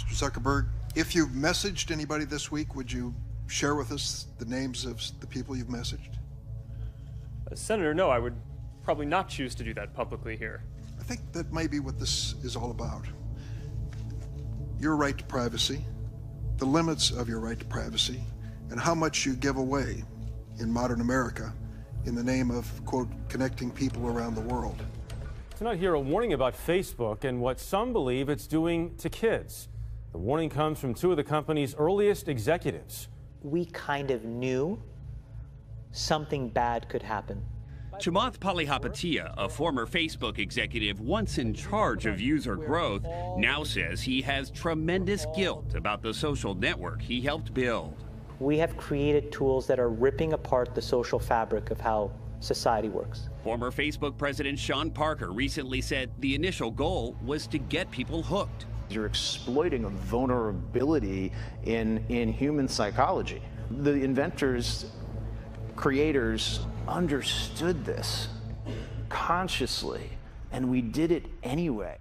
Mr. Zuckerberg, if you've messaged anybody this week, would you share with us the names of the people you've messaged? Senator, no, I would probably not choose to do that publicly here. I think that may be what this is all about. Your right to privacy, the limits of your right to privacy, and how much you give away in modern America in the name of, quote, connecting people around the world. Tonight, here a warning about Facebook and what some believe it's doing to kids. The warning comes from two of the company's earliest executives. We kind of knew something bad could happen. Chamath Palihapitiya, a former Facebook executive once in charge of user growth, now says he has tremendous guilt about the social network he helped build. We have created tools that are ripping apart the social fabric of how society works. Former Facebook president Sean Parker recently said the initial goal was to get people hooked. You're exploiting a vulnerability in human psychology. The inventors, creators understood this consciously, and we did it anyway.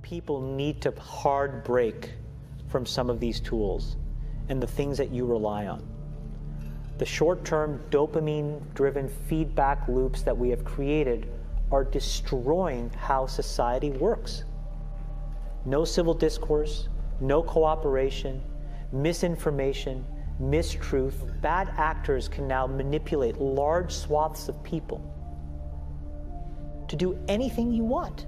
People need to hard break from some of these tools and the things that you rely on. The short-term dopamine-driven feedback loops that we have created are destroying how society works. No civil discourse, no cooperation, misinformation, mistruth. Bad actors can now manipulate large swaths of people to do anything you want.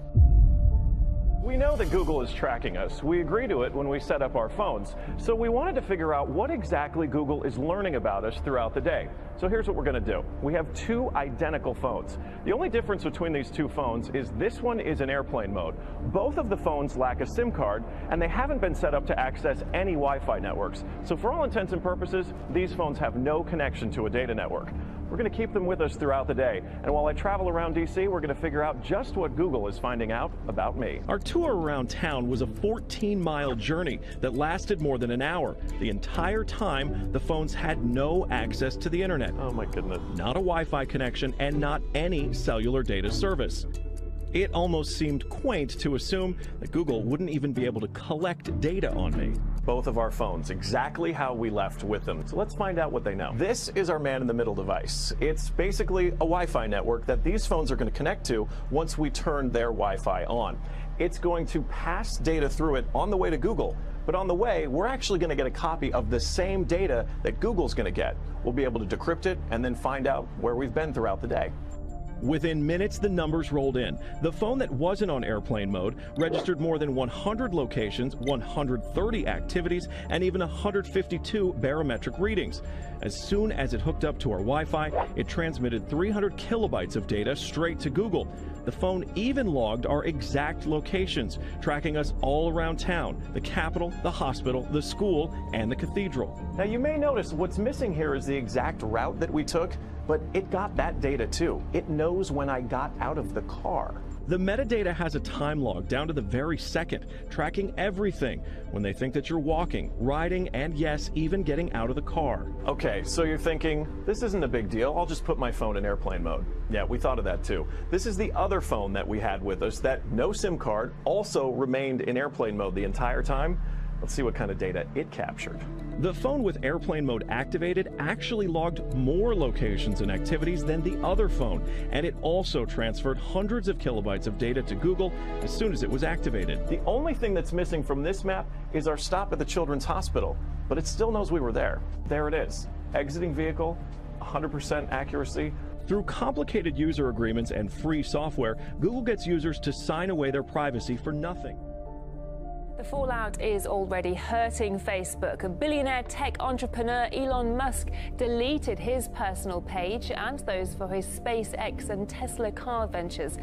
We know that Google is tracking us. We agree to it when we set up our phones. So we wanted to figure out what exactly Google is learning about us throughout the day. So here's what we're going to do. We have two identical phones. The only difference between these two phones is this one is in airplane mode. Both of the phones lack a SIM card, and they haven't been set up to access any Wi-Fi networks. So for all intents and purposes, these phones have no connection to a data network. We're going to keep them with us throughout the day. And while I travel around D.C., we're going to figure out just what Google is finding out about me. Our tour around town was a 14-mile journey that lasted more than an hour. The entire time, the phones had no access to the internet. Oh my goodness. Not a Wi-Fi connection and not any cellular data service. It almost seemed quaint to assume that Google wouldn't even be able to collect data on me. Both of our phones, exactly how we left with them. So let's find out what they know. This is our man-in-the-middle device. It's basically a Wi-Fi network that these phones are going to connect to once we turn their Wi-Fi on. It's going to pass data through it on the way to Google, but on the way, we're actually going to get a copy of the same data that Google's going to get. We'll be able to decrypt it and then find out where we've been throughout the day. Within minutes, the numbers rolled in. The phone that wasn't on airplane mode registered more than 100 locations, 130 activities, and even 152 barometric readings. As soon as it hooked up to our Wi-Fi, it transmitted 300 kilobytes of data straight to Google. The phone even logged our exact locations, tracking us all around town, the Capitol, the hospital, the school, and the cathedral. Now you may notice what's missing here is the exact route that we took, but it got that data too. It knows when I got out of the car. The metadata has a time log down to the very second, tracking everything when they think that you're walking, riding, and yes, even getting out of the car. Okay, so you're thinking, this isn't a big deal. I'll just put my phone in airplane mode. Yeah, we thought of that too. This is the other phone that we had with us that no SIM card, also remained in airplane mode the entire time. Let's see what kind of data it captured. The phone with airplane mode activated actually logged more locations and activities than the other phone, and it also transferred hundreds of kilobytes of data to Google as soon as it was activated. The only thing that's missing from this map is our stop at the Children's Hospital, but it still knows we were there. There it is. Exiting vehicle, 100% accuracy. Through complicated user agreements and free software, Google gets users to sign away their privacy for nothing. The fallout is already hurting Facebook. A billionaire tech entrepreneur Elon Musk deleted his personal page and those for his SpaceX and Tesla car ventures.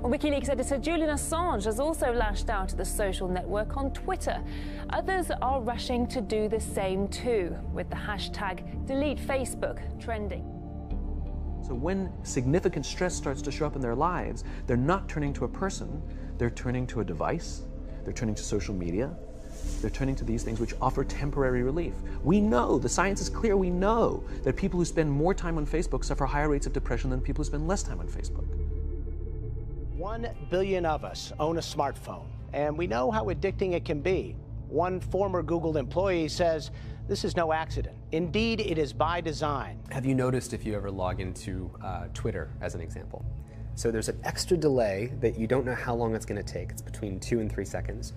Well, WikiLeaks editor Julian Assange has also lashed out at the social network on Twitter. Others are rushing to do the same too, with the hashtag #DeleteFacebook trending. So when significant stress starts to show up in their lives, they're not turning to a person, they're turning to a device. They're turning to social media, They're turning to these things which offer temporary relief. We know, the science is clear, we know that people who spend more time on Facebook suffer higher rates of depression than people who spend less time on Facebook. 1 billion of us own a smartphone, and we know how addicting it can be. One former Google employee says this is no accident. Indeed, it is by design. Have you noticed if you ever log into Twitter, as an example? So there's an extra delay that you don't know how long it's going to take. It's between 2 and 3 seconds,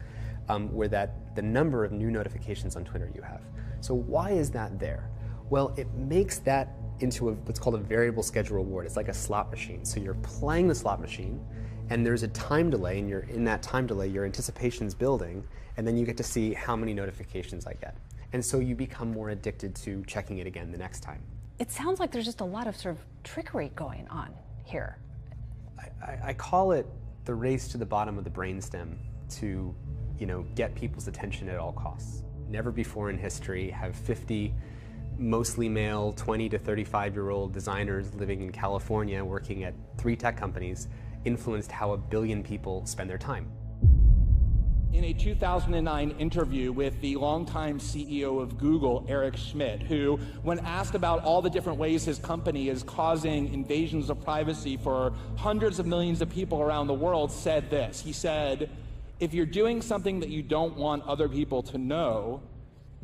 where the number of new notifications on Twitter you have. So why is that there? Well, it makes that into what's called a variable schedule reward. It's like a slot machine. So you're playing the slot machine, and there's a time delay, and in that time delay, your anticipation's building, and then you get to see how many notifications I get. And so you become more addicted to checking it again the next time. It sounds like there's just a lot of sort of trickery going on here. I call it the race to the bottom of the brainstem to, get people's attention at all costs. Never before in history have 50 mostly male 20 to 35-year-old designers living in California working at 3 tech companies influenced how 1 billion people spend their time. In a 2009 interview with the longtime CEO of Google, Eric Schmidt, who, when asked about all the different ways his company is causing invasions of privacy for hundreds of millions of people around the world, said this. He said, if you're doing something that you don't want other people to know,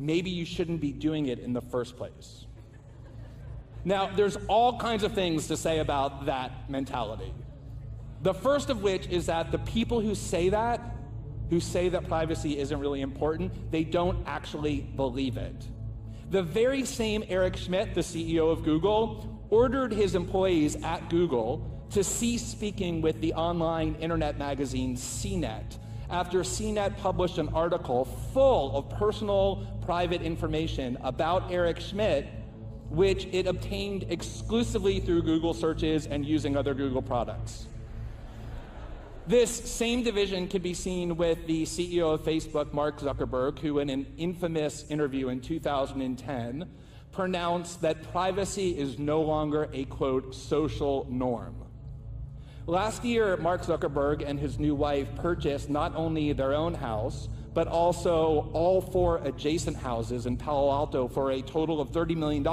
maybe you shouldn't be doing it in the first place. Now, there's all kinds of things to say about that mentality. The first of which is that the people who say that privacy isn't really important, they don't actually believe it. The very same Eric Schmidt, the CEO of Google, ordered his employees at Google to cease speaking with the online internet magazine CNET after CNET published an article full of personal, private information about Eric Schmidt, which it obtained exclusively through Google searches and using other Google products. This same division can be seen with the CEO of Facebook, Mark Zuckerberg, who in an infamous interview in 2010 pronounced that privacy is no longer a, quote, social norm. Last year, Mark Zuckerberg and his new wife purchased not only their own house, but also all 4 adjacent houses in Palo Alto for a total of $30 million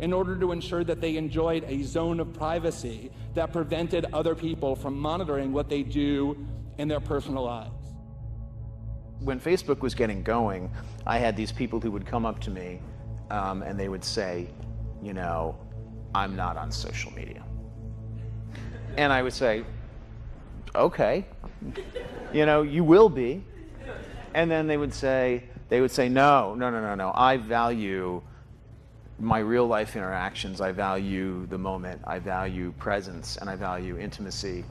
in order to ensure that they enjoyed a zone of privacy that prevented other people from monitoring what they do in their personal lives. When Facebook was getting going, I had these people who would come up to me and they would say, I'm not on social media. And I would say, okay, you will be. And then they would say, no, I value my real life interactions. I value the moment. I value presence, and I value intimacy.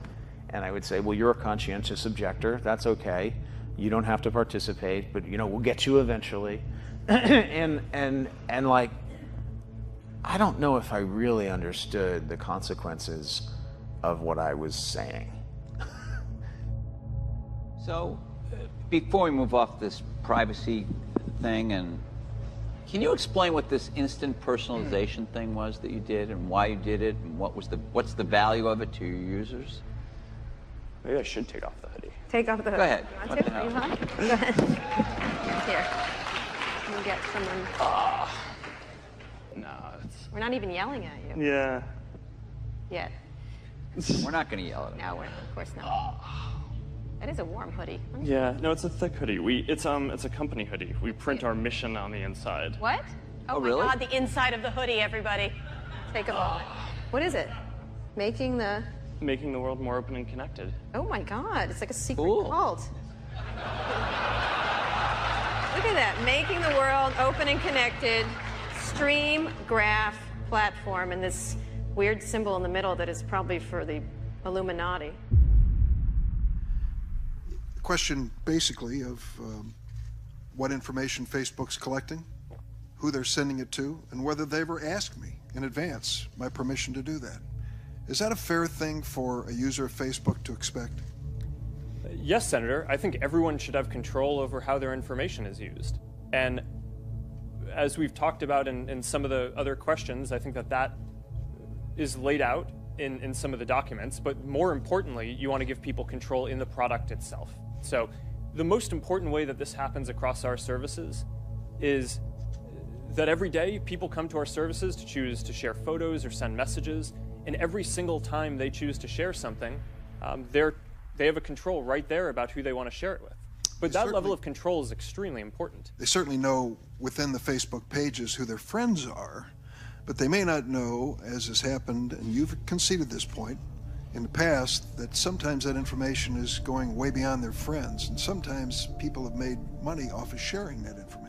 And I would say, well, you're a conscientious objector. That's okay. You don't have to participate, but we'll get you eventually. and like, I don't know if I really understood the consequences of what I was saying. So, before we move off this privacy thing, can you explain what this instant personalization thing was that you did and why you did it and what's the value of it to your users? Maybe I should take off the hoodie. Take off the hoodie. Go ahead. You want to? You want? Go ahead. Here. We'll get someone. No, it's... We're not even yelling at you. Yeah. Yet. We're not going to yell at them. No, of course not. That is a warm hoodie. Yeah, no, it's a thick hoodie. It's a company hoodie. We print our mission on the inside. What? Oh my really? God, the inside of the hoodie, everybody. Take a moment. What is it? Making the world more open and connected. Oh my God, it's like a secret Cool. cult. Look at that, making the world open and connected, stream graph platform, and this weird symbol in the middle that is probably for the Illuminati. Question basically of what information Facebook's collecting, who they're sending it to, and whether they ever asked me in advance my permission to do that. Is that a fair thing for a user of Facebook to expect? Yes, Senator. I think everyone should have control over how their information is used. And as we've talked about in some of the other questions, I think that is laid out in some of the documents. But more importantly, you want to give people control in the product itself. So the most important way that this happens across our services is that every day people come to our services to choose to share photos or send messages, and every single time they choose to share something, they have a control right there about who they want to share it with. But that level of control is extremely important. They certainly know within the Facebook pages who their friends are, but they may not know, as has happened, and you've conceded this point in the past, that sometimes that information is going way beyond their friends, and sometimes people have made money off of sharing that information.